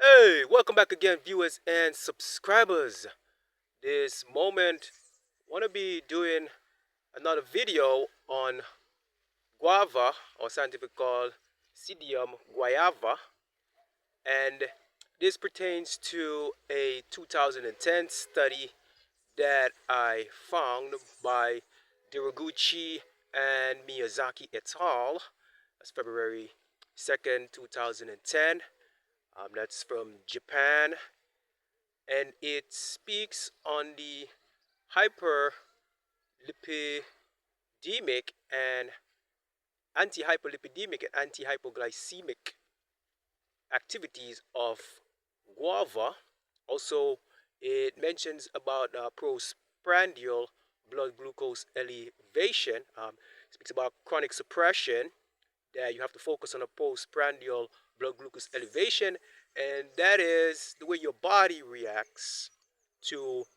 Hey, welcome back again, viewers and subscribers. This moment, wanna be doing another video on guava, or scientifically called psidium guajava, and this pertains to a 2010 study that I found by Deguchi and Miyazaki et al. That's February 2nd, 2010. That's from Japan, and it speaks on the hyperlipidemic and antihyperlipidemic and antihyperglycemic activities of guava. Also, it mentions about postprandial blood glucose elevation. Speaks about chronic suppression, that you have to focus on a postprandial blood glucose elevation, and that is the way your body reacts to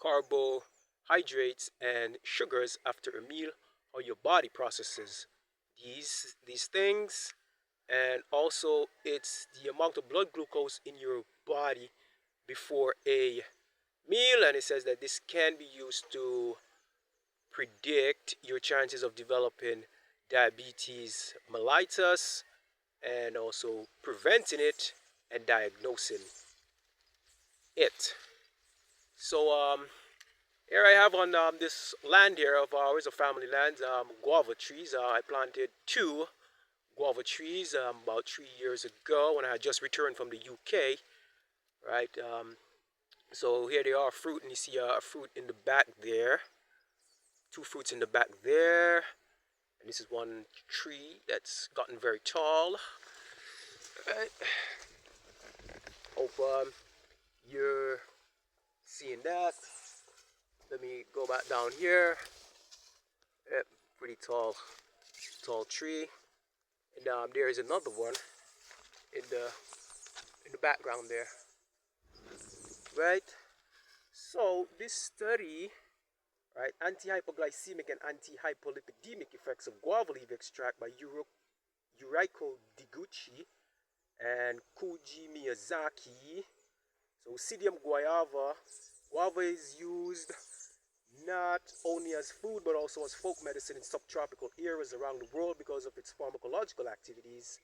carbohydrates and sugars after a meal, or your body processes these things. And also, it's the amount of blood glucose in your body before a meal, and it says that this can be used to predict your chances of developing diabetes mellitus, and also preventing it and diagnosing it. So here I have on this land here of ours, a family land, guava trees. I planted two guava trees about 3 years ago when I had just returned from the UK. Right. So here they are, fruit, and you see a fruit in the back there. Two fruits in the back there, and this is one tree that's gotten very tall. Right. Hope you're seeing that. Let me go back down here. Yep, pretty tall tree. And there is another one in the background there. Right. So this study, right, antihyperglycemic and antihyperlipidemic effects of guava leaf extract by Yoriko Deguchi and Kouji Miyazaki. So psidium guava. Guava is used not only as food but also as folk medicine in subtropical areas around the world because of its pharmacological activities.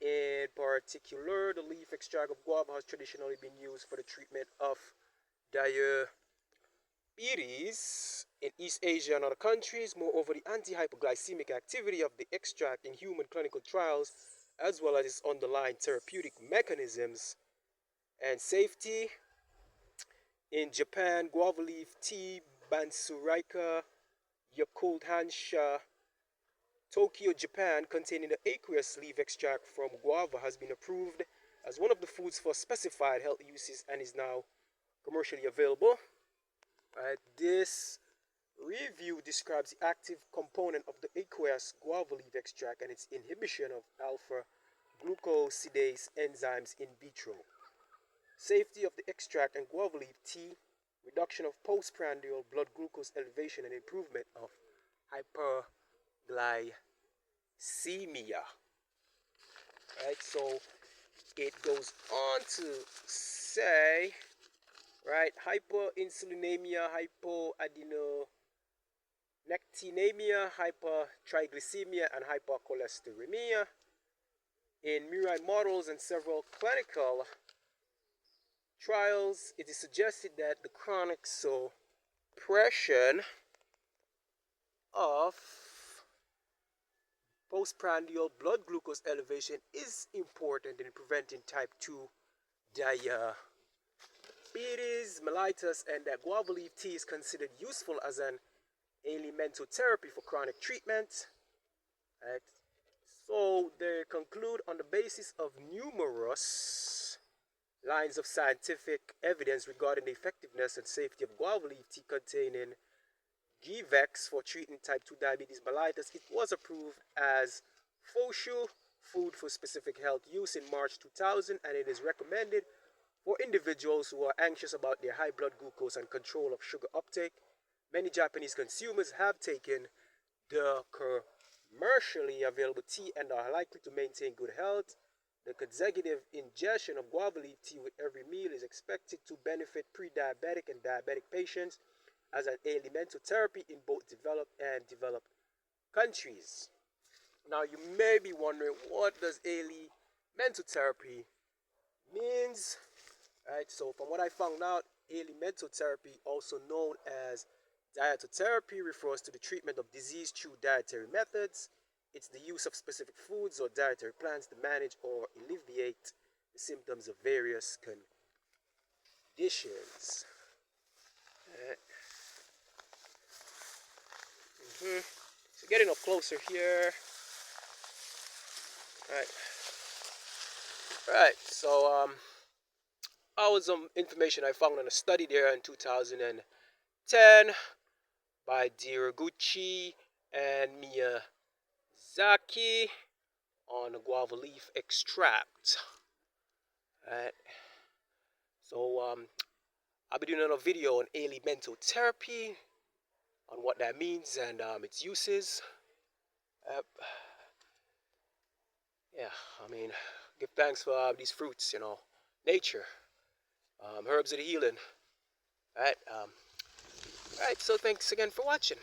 In particular, the leaf extract of guava has traditionally been used for the treatment of diabetes in East Asia and other countries. Moreover, the antihyperglycemic activity of the extract in human clinical trials, as well as its underlying therapeutic mechanisms and safety. In Japan, guava leaf tea, Bansoureicha, Yakult Honsha, Tokyo, Japan, containing the aqueous leaf extract from guava, has been approved as one of the foods for specified health uses and is now commercially available. This review describes the active component of the aqueous guava leaf extract and its inhibition of alpha glucosidase enzymes in vitro. Safety of the extract and guava leaf tea, reduction of postprandial blood glucose elevation, and improvement of hyperglycemia. Right, so it goes on to say, right, hyperinsulinemia, hypoadiponectinemia, hypertriglycemia, and hypercholesterolemia. In murine models and several clinical trials, it is suggested that the chronic suppression of postprandial blood glucose elevation is important in preventing type 2 diabetes mellitus, and that guava leaf tea is considered useful as an alimenthotherapy for chronic treatment. Right. So they conclude, on the basis of numerous lines of scientific evidence regarding the effectiveness and safety of guava leaf tea containing Givex for treating type 2 diabetes mellitus, it was approved as FOSHU, food for specific health use, in March 2000, and it is recommended for individuals who are anxious about their high blood glucose and control of sugar uptake. Many Japanese consumers have taken the commercially available tea and are likely to maintain good health. The consecutive ingestion of guava leaf tea with every meal is expected to benefit pre-diabetic and diabetic patients as an alimenthotherapy in both developed and developed countries. Now you may be wondering, what does alimenthotherapy means? Right, so from what I found out, alimenthotherapy, also known as dietotherapy, refers to the treatment of disease through dietary methods. It's the use of specific foods or dietary plans to manage or alleviate the symptoms of various conditions. Right. So getting up closer here. Right. Right. So that was some information I found in a study there in 2010 by Deguchi and Miyazaki on the guava leaf extract. Right. So I'll be doing another video on alimenthotherapy, on what that means and its uses. Yeah, I mean, give thanks for these fruits, nature, herbs of the healing. Right. Right. So thanks again for watching.